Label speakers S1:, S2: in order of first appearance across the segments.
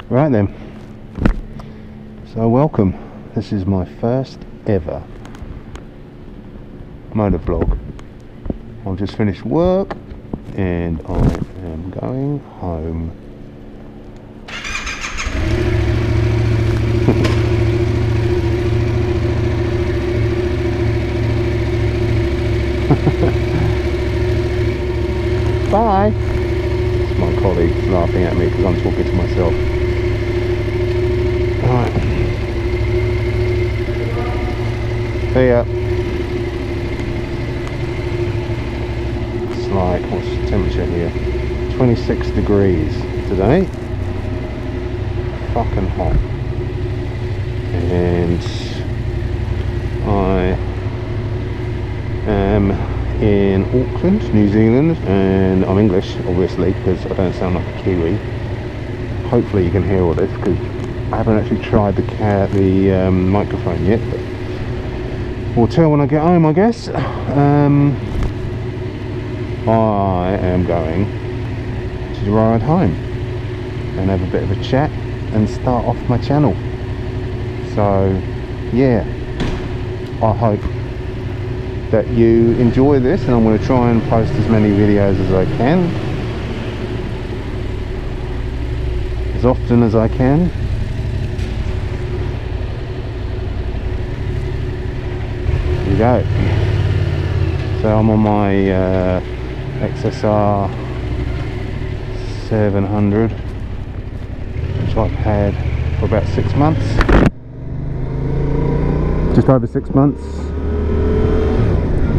S1: Right then, so welcome. This is my first ever motovlog. I've just finished work and I am going home. Bye! It's my colleague laughing at me because I'm talking to myself. Alright. See ya. It's like, what's the temperature here? 26 degrees today. Fucking hot. And I am in Auckland, New Zealand, and I'm English obviously because I don't sound like a Kiwi. Hopefully you can hear all this because I haven't actually tried the microphone yet, but we'll tell when I get home, I guess. I am going to ride home and have a bit of a chat and start off my channel. So yeah, I hope that you enjoy this, and I'm going to try and post as many videos as I can, as often as I can. Here we go. So I'm on my XSR700, which I've had for about 6 months, just over 6 months.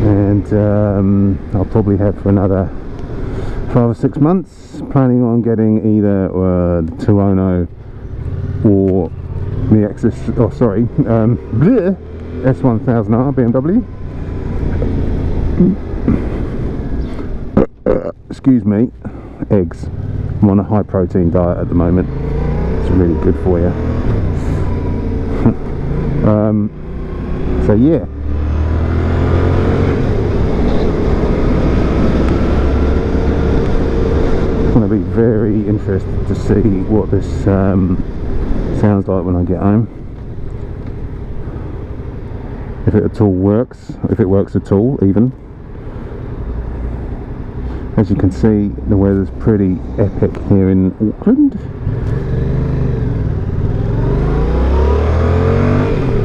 S1: And I'll probably have for another 5 or 6 months, planning on getting either the 200 or the S1000R BMW. Excuse me. Eggs. I'm on a high protein diet at the moment. It's really good for you. So yeah. I'm going to be very interested to see what this sounds like when I get home, if it at all works, if it works at all even. As you can see, the weather's pretty epic here in Auckland,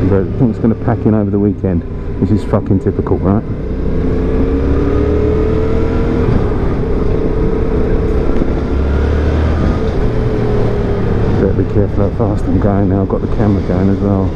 S1: but I think it's going to pack in over the weekend, which is fucking typical, right? Be careful how fast I'm going now. I've got the camera going as well.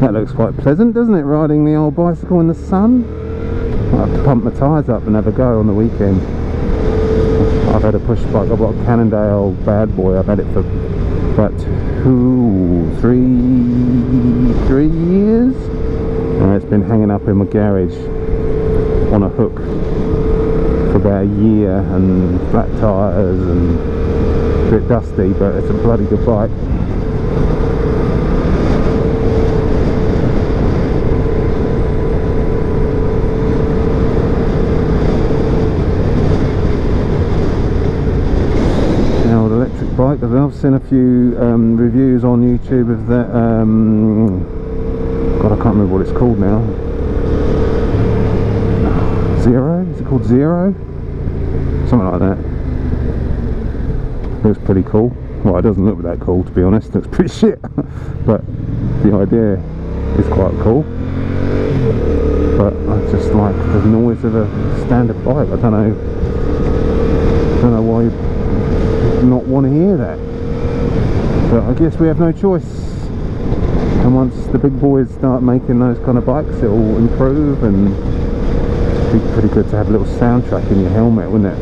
S1: That looks quite pleasant, doesn't it, riding the old bicycle in the sun? I have to pump my tyres up and have a go on the weekend. I've had a push bike, I've got a Cannondale bad boy, I've had it for about 3 years. And it's been hanging up in my garage on a hook for about a year, and flat tyres and a bit dusty, but it's a bloody good bike. Bike as well. I've seen a few reviews on YouTube of that. God, I can't remember what it's called now. Zero? Is it called Zero? Something like that. Looks pretty cool. Well, it doesn't look that cool, to be honest. It looks pretty shit. But the idea is quite cool. But I just like the noise of a standard bike. I don't know why you not want to hear that, but I guess we have no choice. And once the big boys start making those kind of bikes, it will improve, and it'd be pretty good to have a little soundtrack in your helmet, wouldn't it?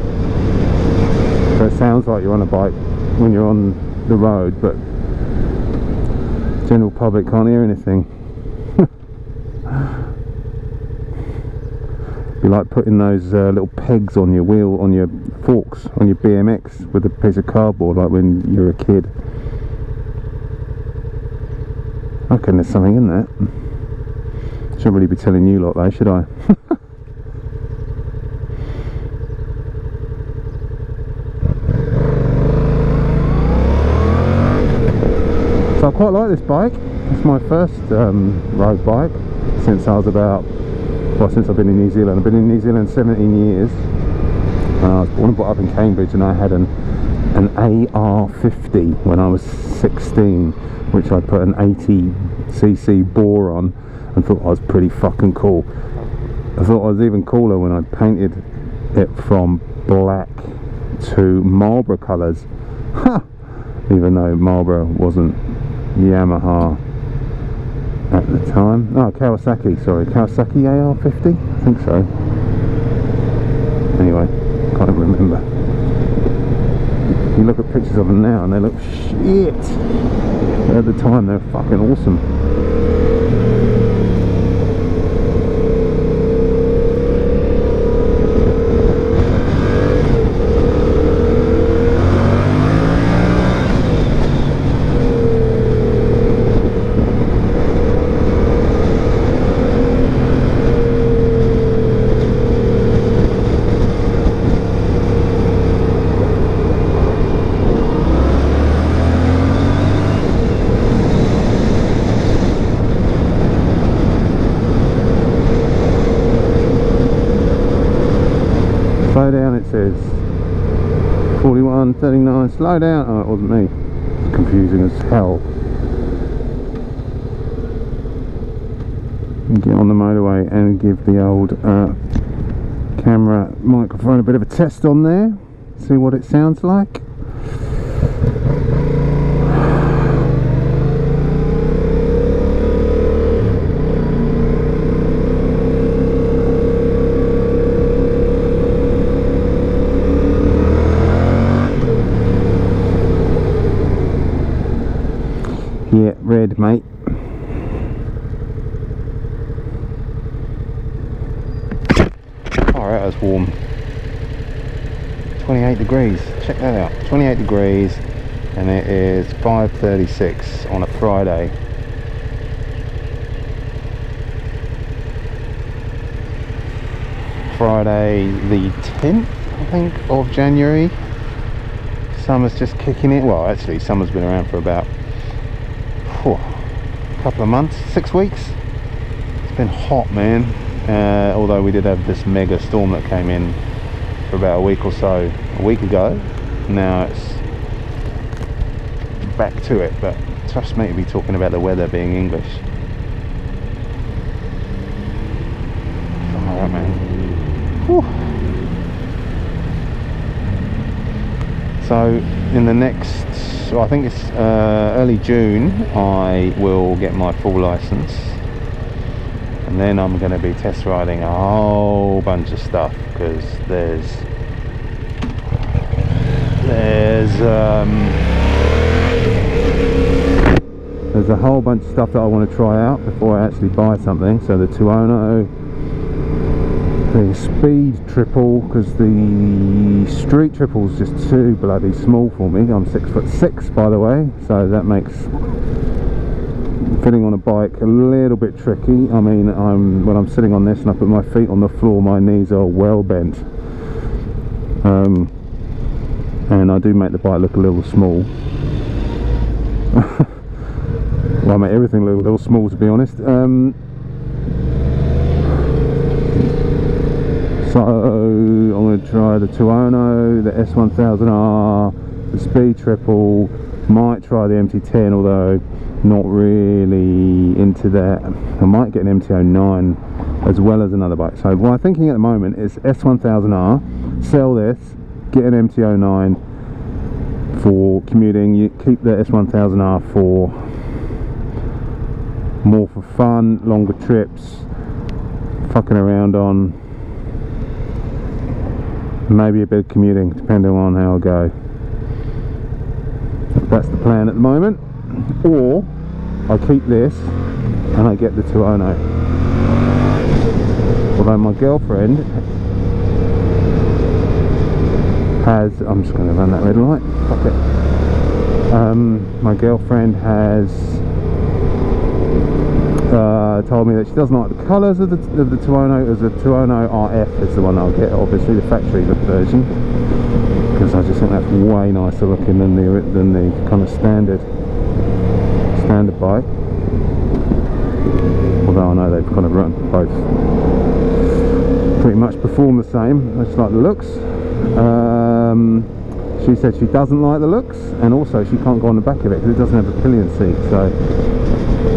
S1: So it sounds like you're on a bike when you're on the road, but General public can't hear anything. You like putting those little pegs on your wheel, on your forks, on your BMX with a piece of cardboard, like when you're a kid. I reckon there's something in that. Shouldn't really be telling you lot though, should I? So I quite like this bike. It's my first road bike since I was about, well, since I've been in New Zealand. I've been in New Zealand 17 years. I was born and brought up in Cambridge, and I had an AR50 when I was 16, which I put an 80cc bore on and thought I was pretty fucking cool. I thought I was even cooler when I painted it from black to Marlboro colours. Even though Marlboro wasn't Yamaha at the time. Oh, Kawasaki, sorry, Kawasaki AR50? I think so. Anyway, can't remember. You look at pictures of them now and they look shit. But at the time they're fucking awesome. Slow down, it says 41, 39, slow down. Oh, it wasn't me. It's confusing as hell. Get on the motorway and give the old camera microphone a bit of a test on there. See what it sounds like. Yeah, red, mate. Alright, that's warm. 28 degrees. Check that out. 28 degrees, and it is 5:36 on a Friday. Friday the 10th, I think, of January. Summer's just kicking in. Well, actually, summer's been around for about a couple of months, 6 weeks. It's been hot, man. Although we did have this mega storm that came in for about a week or so a week ago. Now it's back to it, but trust me to be talking about the weather being English. Alright, man. Whew. So in the next, I think it's early June, I will get my full license, and then I'm going to be test riding a whole bunch of stuff, because there's a whole bunch of stuff that I want to try out before I actually buy something. So the Tuono, the speed triple, because the street triple is just too bloody small for me. I'm 6'6", by the way, so that makes fitting on a bike a little bit tricky. I mean, when I'm sitting on this and I put my feet on the floor, my knees are well bent, and I do make the bike look a little small. Well, I make everything look a little small, to be honest. So I'm going to try the Tuono, the S1000R, the Speed Triple, might try the MT10, although not really into that. I might get an MT09 as well as another bike. So what I'm thinking at the moment is S1000R, sell this, get an MT09 for commuting, you keep the S1000R for more for fun, longer trips, fucking around on, maybe a bit of commuting, depending on how I go. That's the plan at the moment. Or I keep this and I get the 200. Although my girlfriend has, I'm just going to run that red light, fuck it. My girlfriend has told me that she doesn't like the colours of the 200, as the 200 RF is the one I'll get, obviously the factory version, because I just think that's way nicer looking than the kind of standard bike. Although I know they've kind of run both pretty much perform the same. I just like the looks. She said she doesn't like the looks, and also she can't go on the back of it because it doesn't have a pillion seat, so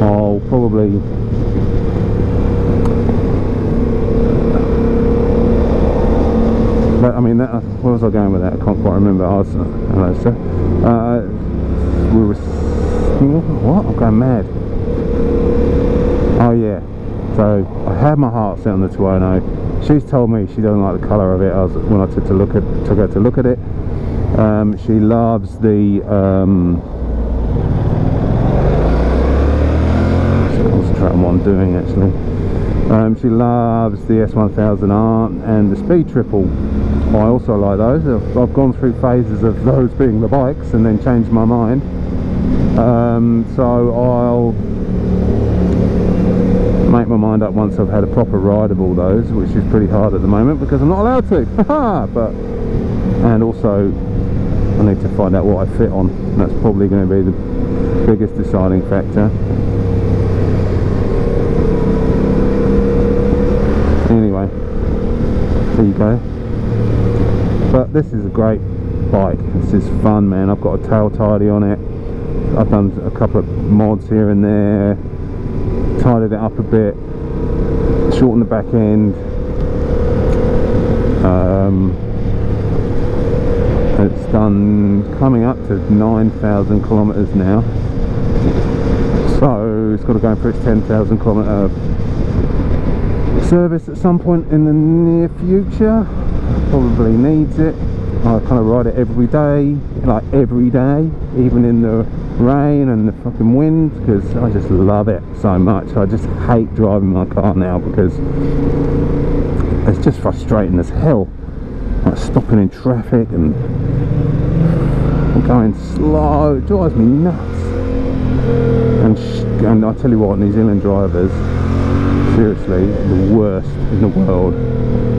S1: I'll probably I mean, where was I going with that? I can't quite remember. Hello, sir. We were what? I'm going mad. Oh yeah, so I had my heart set on the 200. She's told me she doesn't like the colour of it. When I took her to look at it, she loves the concentrate on what I'm doing actually. She loves the S1000R and the Speed Triple. I also like those. I've gone through phases of those being the bikes and then changed my mind. So I'll make my mind up once I've had a proper ride of all those, which is pretty hard at the moment because I'm not allowed to. And also I need to find out what I fit on. That's probably going to be the biggest deciding factor. Anyway, there you go. But this is a great bike. This is fun, man. I've got a tail tidy on it. I've done a couple of mods here and there, tidied it up a bit, shortened the back end. It's done coming up to 9,000 kilometers now, so it's got to go for its 10,000 kilometer service at some point in the near future. Probably needs it. I kind of ride it every day, like every day, even in the rain and the fucking wind, because I just love it so much. I just hate driving my car now because it's just frustrating as hell, like stopping in traffic and going slow. It drives me nuts. And I tell you what, New Zealand drivers, seriously, the worst in the world.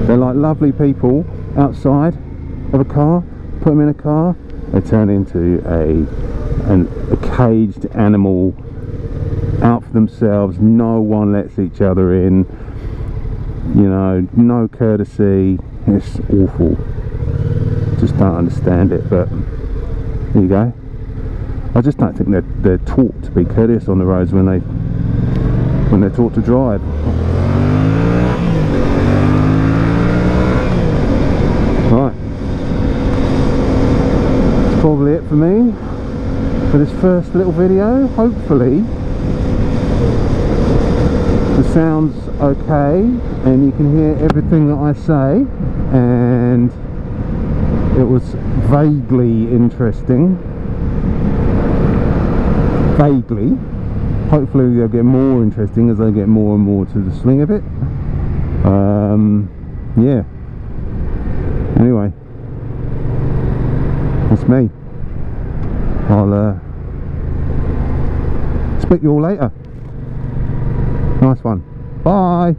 S1: They're like lovely people outside of a car, put them in a car, they turn into a caged animal, out for themselves. No one lets each other in, you know, no courtesy. It's awful. Just don't understand it. But there you go. I just don't think they're taught to be courteous on the roads when they're taught to drive. Right, that's probably it for me for this first little video. Hopefully the sound's okay and you can hear everything that I say, and it was vaguely interesting. Vaguely. Hopefully they'll get more interesting as I get more and more to the swing of it. Yeah. Anyway, that's me. I'll speak to you all later. Nice one. Bye.